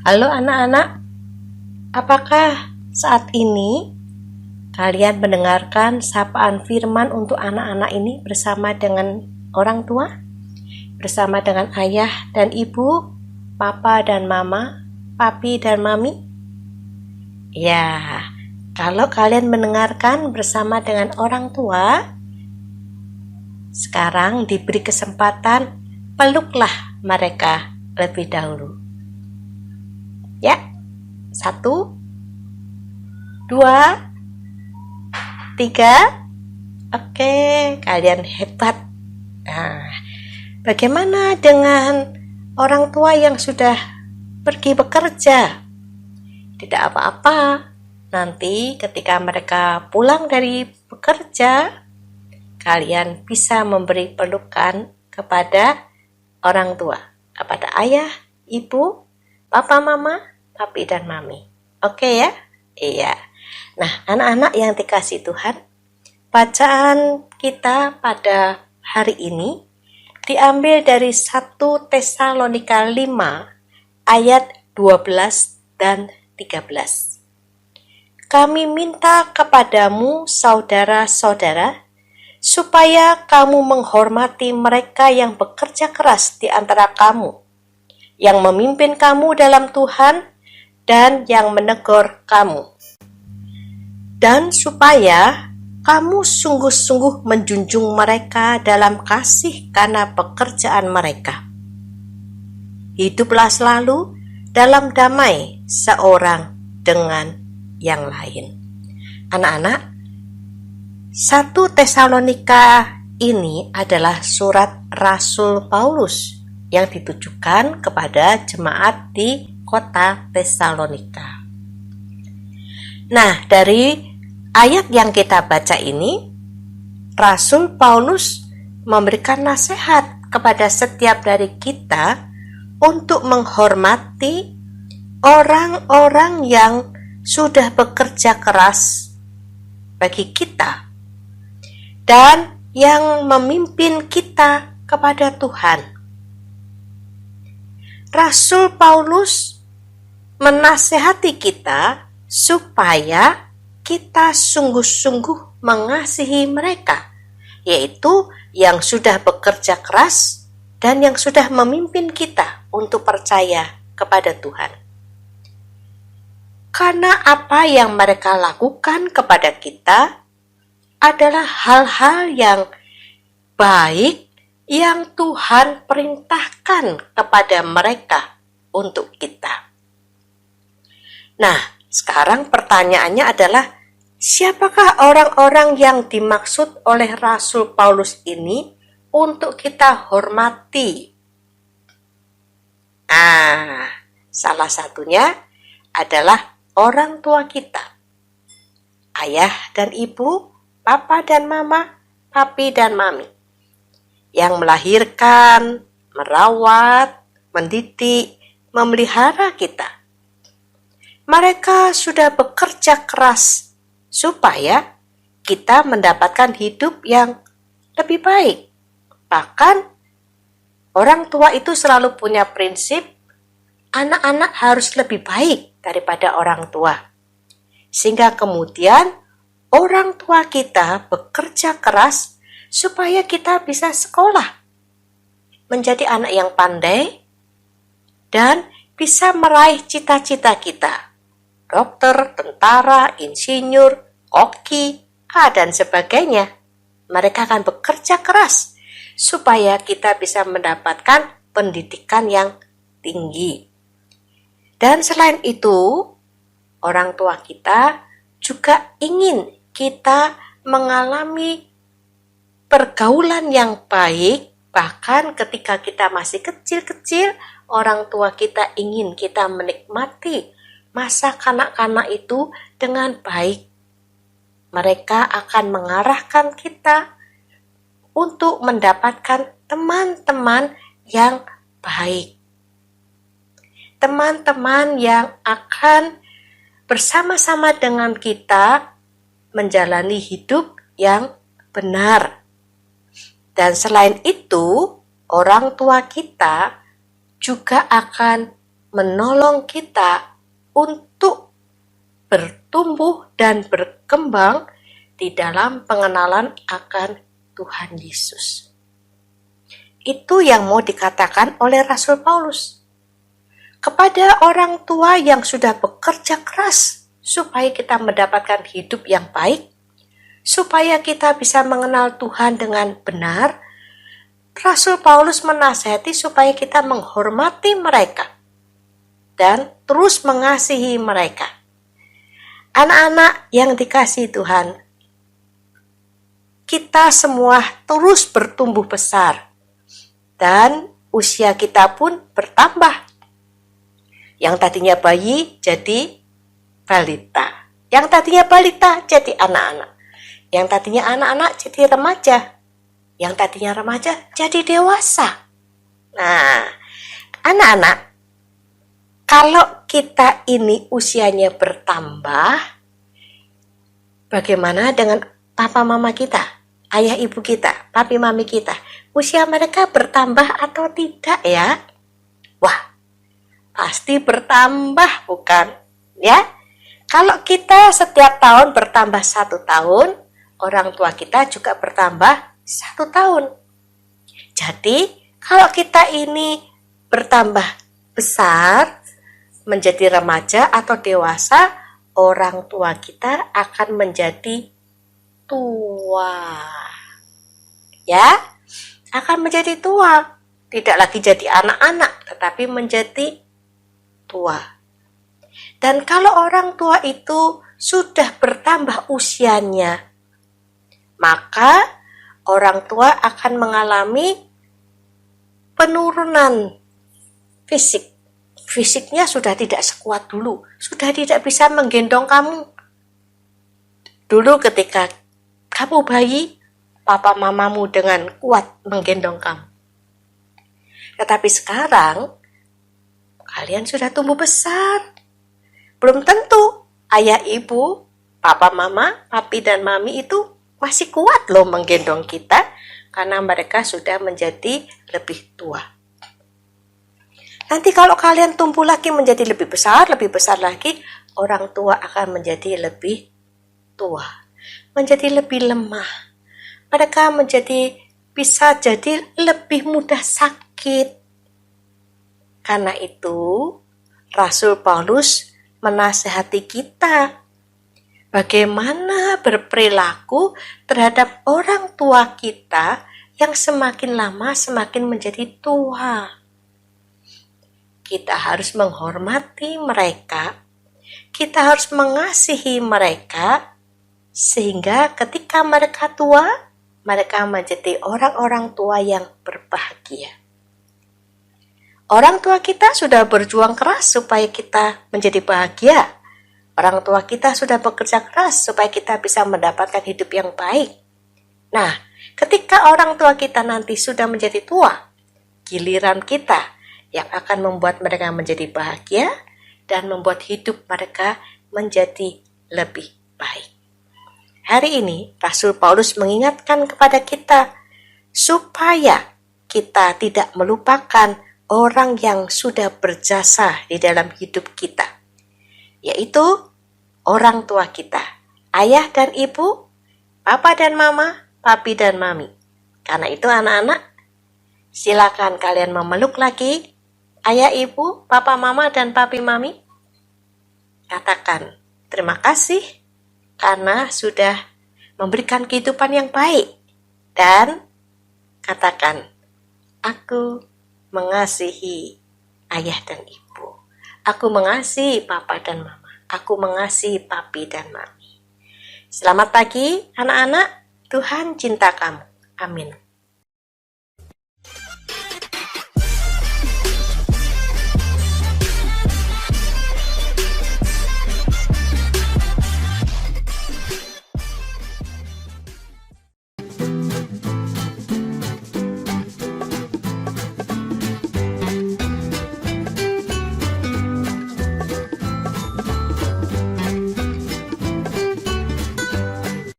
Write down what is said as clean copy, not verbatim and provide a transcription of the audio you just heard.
Halo anak-anak, apakah saat ini kalian mendengarkan sapaan firman untuk anak-anak ini bersama dengan orang tua? Bersama dengan ayah dan ibu, papa dan mama, papi dan mami? Ya, kalau kalian mendengarkan bersama dengan orang tua, sekarang diberi kesempatan peluklah mereka lebih dahulu. Ya, 1, 2, 3. Oke, kalian hebat. Nah, bagaimana dengan orang tua yang sudah pergi bekerja? Tidak apa-apa. Nanti ketika mereka pulang dari bekerja, kalian bisa memberi pelukan kepada orang tua, kepada ayah, ibu, papa, mama, papi, dan mami. Oke ya? Iya. Nah, anak-anak yang dikasih Tuhan, bacaan kita pada hari ini diambil dari 1 Tesalonika 5 ayat 12 dan 13. Kami minta kepadamu, saudara-saudara, supaya kamu menghormati mereka yang bekerja keras di antara kamu, yang memimpin kamu dalam Tuhan dan yang menegur kamu. Dan supaya kamu sungguh-sungguh menjunjung mereka dalam kasih karena pekerjaan mereka. Hiduplah selalu dalam damai seorang dengan yang lain. Anak-anak, 1 Tesalonika ini adalah surat Rasul Paulus yang ditujukan kepada jemaat di kota Tesalonika. Nah, dari ayat yang kita baca ini, Rasul Paulus memberikan nasihat kepada setiap dari kita untuk menghormati orang-orang yang sudah bekerja keras bagi kita dan yang memimpin kita kepada Tuhan. Rasul Paulus menasihati kita supaya kita sungguh-sungguh mengasihi mereka, yaitu yang sudah bekerja keras dan yang sudah memimpin kita untuk percaya kepada Tuhan. Karena apa yang mereka lakukan kepada kita adalah hal-hal yang baik yang Tuhan perintahkan kepada mereka untuk kita. Nah, sekarang pertanyaannya adalah, siapakah orang-orang yang dimaksud oleh Rasul Paulus ini untuk kita hormati? Salah satunya adalah orang tua kita. Ayah dan ibu, papa dan mama, papi dan mami. Yang melahirkan, merawat, mendidik, memelihara kita. Mereka sudah bekerja keras supaya kita mendapatkan hidup yang lebih baik. Bahkan orang tua itu selalu punya prinsip, anak-anak harus lebih baik daripada orang tua. Sehingga kemudian orang tua kita bekerja keras supaya kita bisa sekolah, menjadi anak yang pandai, dan bisa meraih cita-cita kita. Dokter, tentara, insinyur, koki, dan sebagainya. Mereka akan bekerja keras supaya kita bisa mendapatkan pendidikan yang tinggi. Dan selain itu, orang tua kita juga ingin kita mengalami pergaulan yang baik. Bahkan ketika kita masih kecil-kecil, orang tua kita ingin kita menikmati masa kanak-kanak itu dengan baik. Mereka akan mengarahkan kita untuk mendapatkan teman-teman yang baik. Teman-teman yang akan bersama-sama dengan kita menjalani hidup yang benar. Dan selain itu, orang tua kita juga akan menolong kita untuk bertumbuh dan berkembang di dalam pengenalan akan Tuhan Yesus. Itu yang mau dikatakan oleh Rasul Paulus kepada orang tua yang sudah bekerja keras supaya kita mendapatkan hidup yang baik, supaya kita bisa mengenal Tuhan dengan benar. Rasul Paulus menasihati supaya kita menghormati mereka dan terus mengasihi mereka. Anak-anak yang dikasihi Tuhan, kita semua terus bertumbuh besar dan usia kita pun bertambah. Yang tadinya bayi jadi balita, yang tadinya balita jadi anak-anak, yang tadinya anak-anak jadi remaja, yang tadinya remaja jadi dewasa. Nah, anak-anak, kalau kita ini usianya bertambah, bagaimana dengan papa mama kita, ayah ibu kita, papi mami kita? Usia mereka bertambah atau tidak ya? Wah, pasti bertambah, bukan? Ya, kalau kita setiap tahun bertambah 1 tahun, orang tua kita juga bertambah 1 tahun. Jadi, kalau kita ini bertambah besar, menjadi remaja atau dewasa, orang tua kita akan menjadi tua. Ya, akan menjadi tua. Tidak lagi jadi anak-anak, tetapi menjadi tua. Dan kalau orang tua itu sudah bertambah usianya, maka orang tua akan mengalami penurunan fisik. Fisiknya sudah tidak sekuat dulu, sudah tidak bisa menggendong kamu. Dulu ketika kamu bayi, papa mamamu dengan kuat menggendong kamu. Tetapi sekarang, kalian sudah tumbuh besar. Belum tentu ayah ibu, papa mama, papi dan mami itu masih kuat loh menggendong kita karena mereka sudah menjadi lebih tua. Nanti kalau kalian tumbuh lagi menjadi lebih besar lagi, orang tua akan menjadi lebih tua, menjadi lebih lemah. Mereka bisa jadi lebih mudah sakit. Karena itu, Rasul Paulus menasihati kita bagaimana berperilaku terhadap orang tua kita yang semakin lama semakin menjadi tua. Kita harus menghormati mereka, kita harus mengasihi mereka, sehingga ketika mereka tua, mereka menjadi orang-orang tua yang berbahagia. Orang tua kita sudah berjuang keras supaya kita menjadi bahagia. Orang tua kita sudah bekerja keras supaya kita bisa mendapatkan hidup yang baik. Nah, ketika orang tua kita nanti sudah menjadi tua, giliran kita yang akan membuat mereka menjadi bahagia dan membuat hidup mereka menjadi lebih baik. Hari ini, Rasul Paulus mengingatkan kepada kita supaya kita tidak melupakan orang yang sudah berjasa di dalam hidup kita, yaitu orang tua kita, ayah dan ibu, papa dan mama, papi dan mami. Karena itu anak-anak, silakan kalian memeluk lagi ayah ibu, papa mama dan papi mami. Katakan terima kasih karena sudah memberikan kehidupan yang baik. Dan katakan, aku mengasihi ayah dan ibu. Aku mengasihi papa dan mama. Aku mengasihi papi dan mami. Selamat pagi anak-anak. Tuhan cinta kamu. Amin.